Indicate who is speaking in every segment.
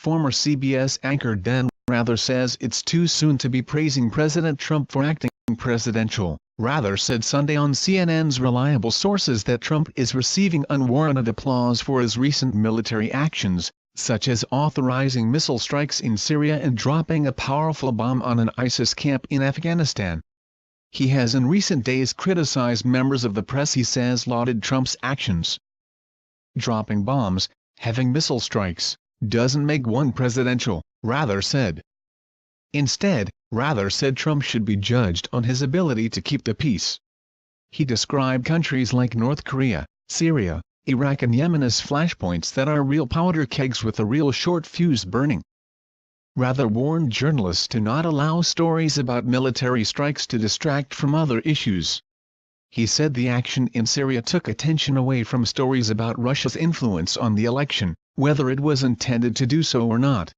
Speaker 1: Former CBS anchor Dan Rather says it's too soon to be praising President Trump for acting presidential. Rather said Sunday on CNN's reliable sources that Trump is receiving unwarranted applause for his recent military actions, such as authorizing missile strikes in Syria and dropping a powerful bomb on an ISIS camp in Afghanistan. He has in recent days criticized members of the press he says lauded Trump's actions. Dropping bombs, having missile strikes, doesn't make one presidential, Rather said. Instead, Rather said Trump should be judged on his ability to keep the peace. He described countries like North Korea, Syria, Iraq and Yemen as flashpoints that are real powder kegs with a real short fuse burning. Rather warned journalists to not allow stories about military strikes to distract from other issues. He said the action in Syria took attention away from stories about Russia's influence on the election, whether it was intended to do so or not.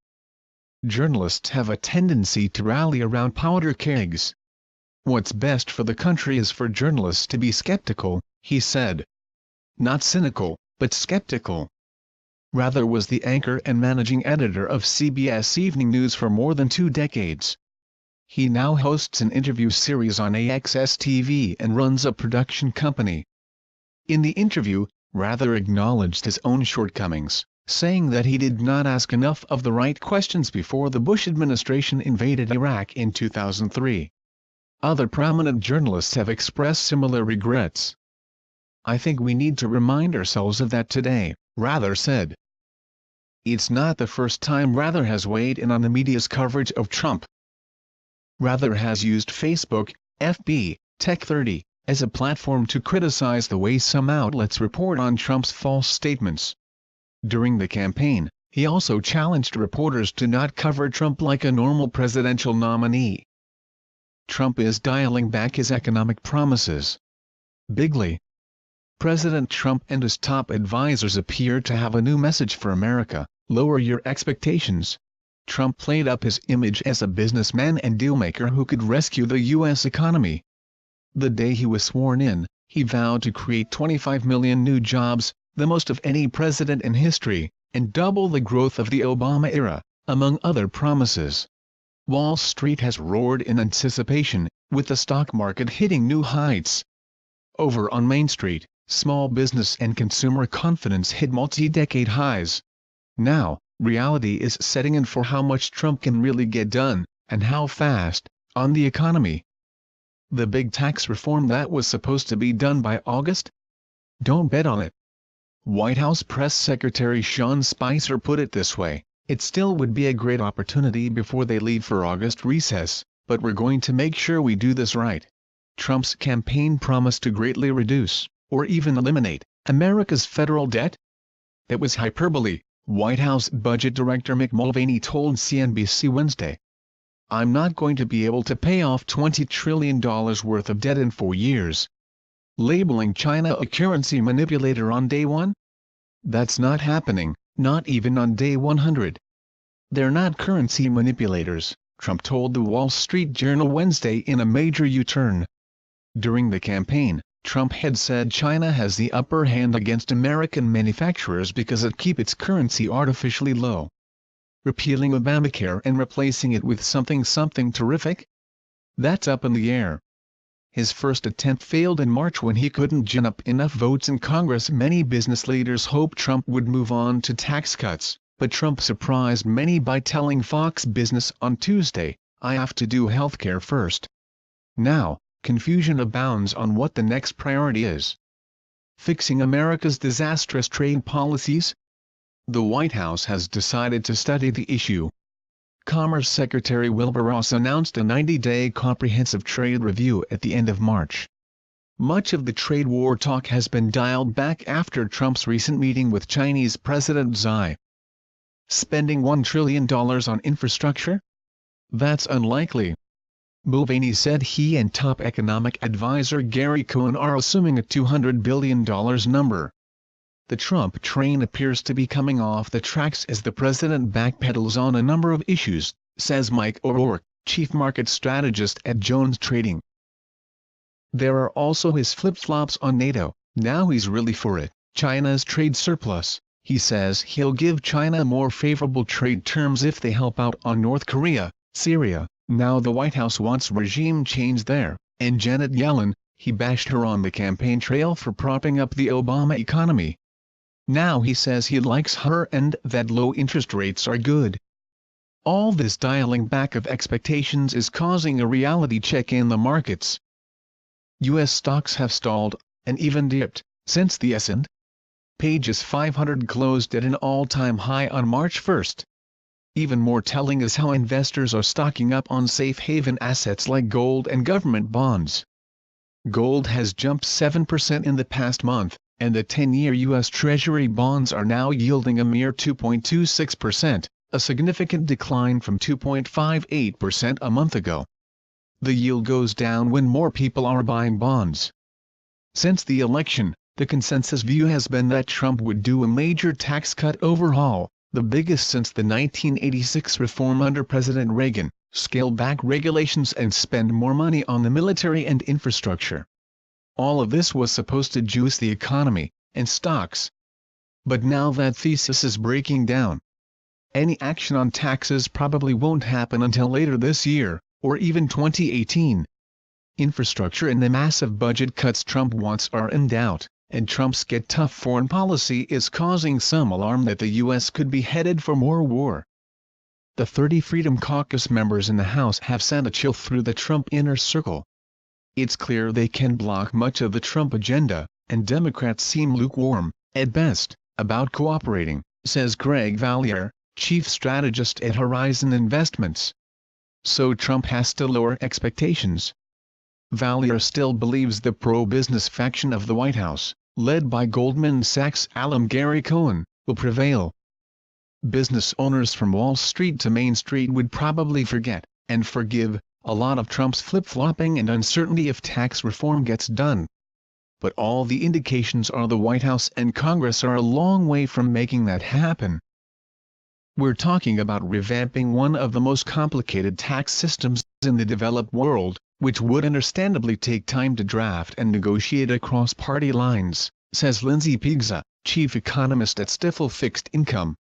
Speaker 1: Journalists have a tendency to rally around powder kegs. What's best for the country is for journalists to be skeptical, he said. Not cynical, but skeptical. Rather was the anchor and managing editor of CBS Evening News for more than 2 decades. He now hosts an interview series on AXS TV and runs a production company. In the interview, Rather acknowledged his own shortcomings, saying that he did not ask enough of the right questions before the Bush administration invaded Iraq in 2003. Other prominent journalists have expressed similar regrets. I think we need to remind ourselves of that today, Rather said. It's not the first time Rather has weighed in on the media's coverage of Trump. Rather has used Facebook, FB, Tech30, as a platform to criticize the way some outlets report on Trump's false statements. During the campaign, he also challenged reporters to not cover Trump like a normal presidential nominee. Trump is dialing back his economic promises. Bigly. President Trump and his top advisors appear to have a new message for America: lower your expectations. Trump played up his image as a businessman and dealmaker who could rescue the U.S. economy. The day he was sworn in, he vowed to create 25 million new jobs, the most of any president in history, and double the growth of the Obama era, among other promises. Wall Street has roared in anticipation, with the stock market hitting new heights. Over on Main Street, small business and consumer confidence hit multi-decade highs. Now, reality is setting in for how much Trump can really get done, and how fast, on the economy. The big tax reform that was supposed to be done by August? Don't bet on it. White House Press Secretary Sean Spicer put it this way: it still would be a great opportunity before they leave for August recess, but we're going to make sure we do this right. Trump's campaign promised to greatly reduce, or even eliminate, America's federal debt? That was hyperbole, White House Budget Director Mick Mulvaney told CNBC Wednesday. I'm not going to be able to pay off $20 trillion worth of debt in 4 years. Labeling China a currency manipulator on day 1? That's not happening, not even on day 100. They're not currency manipulators, Trump told the Wall Street Journal Wednesday in a major U-turn. During the campaign, Trump had said China has the upper hand against American manufacturers because it keeps its currency artificially low. Repealing Obamacare and replacing it with something terrific? That's up in the air. His first attempt failed in March when he couldn't gin up enough votes in Congress. Many business leaders hoped Trump would move on to tax cuts, but Trump surprised many by telling Fox Business on Tuesday, "I have to do healthcare first." Now, confusion abounds on what the next priority is. Fixing America's disastrous trade policies? The White House has decided to study the issue. Commerce Secretary Wilbur Ross announced a 90-day comprehensive trade review at the end of March. Much of the trade war talk has been dialed back after Trump's recent meeting with Chinese President Xi. Spending $1 trillion on infrastructure? That's unlikely. Mulvaney said he and top economic advisor Gary Cohn are assuming a $200 billion number. The Trump train appears to be coming off the tracks as the president backpedals on a number of issues, says Mike O'Rourke, chief market strategist at Jones Trading. There are also his flip-flops on NATO. Now he's really for it, China's trade surplus, He says he'll give China more favorable trade terms if they help out on North Korea, Syria. Now the White House wants regime change there, and Janet Yellen, he bashed her on the campaign trail for propping up the Obama economy. Now he says he likes her and that low interest rates are good. All this dialing back of expectations is causing a reality check in the markets. U.S. stocks have stalled, and even dipped, since the S&P 500 closed at an all-time high on March 1. Even more telling is how investors are stocking up on safe haven assets like gold and government bonds. Gold has jumped 7% in the past month, and the 10-year U.S. Treasury bonds are now yielding a mere 2.26%, a significant decline from 2.58% a month ago. The yield goes down when more people are buying bonds. Since the election, the consensus view has been that Trump would do a major tax cut overhaul, the biggest since the 1986 reform under President Reagan, scale back regulations and spend more money on the military and infrastructure. All of this was supposed to juice the economy and stocks. But now that thesis is breaking down. Any action on taxes probably won't happen until later this year, or even 2018. Infrastructure and the massive budget cuts Trump wants are in doubt, and Trump's get tough foreign policy is causing some alarm that the U.S. could be headed for more war. The 30 Freedom Caucus members in the House have sent a chill through the Trump inner circle. It's clear they can block much of the Trump agenda, and Democrats seem lukewarm, at best, about cooperating, says Greg Valliere, chief strategist at Horizon Investments. So Trump has to lower expectations. Valliere still believes the pro-business faction of the White House, led by Goldman Sachs' alum Gary Cohn, will prevail. Business owners from Wall Street to Main Street would probably forget, and forgive, a lot of Trump's flip-flopping and uncertainty if tax reform gets done. But all the indications are the White House and Congress are a long way from making that happen. We're talking about revamping one of the most complicated tax systems in the developed world, which would understandably take time to draft and negotiate across party lines, says Lindsay Pigza, chief economist at Stifel Fixed Income.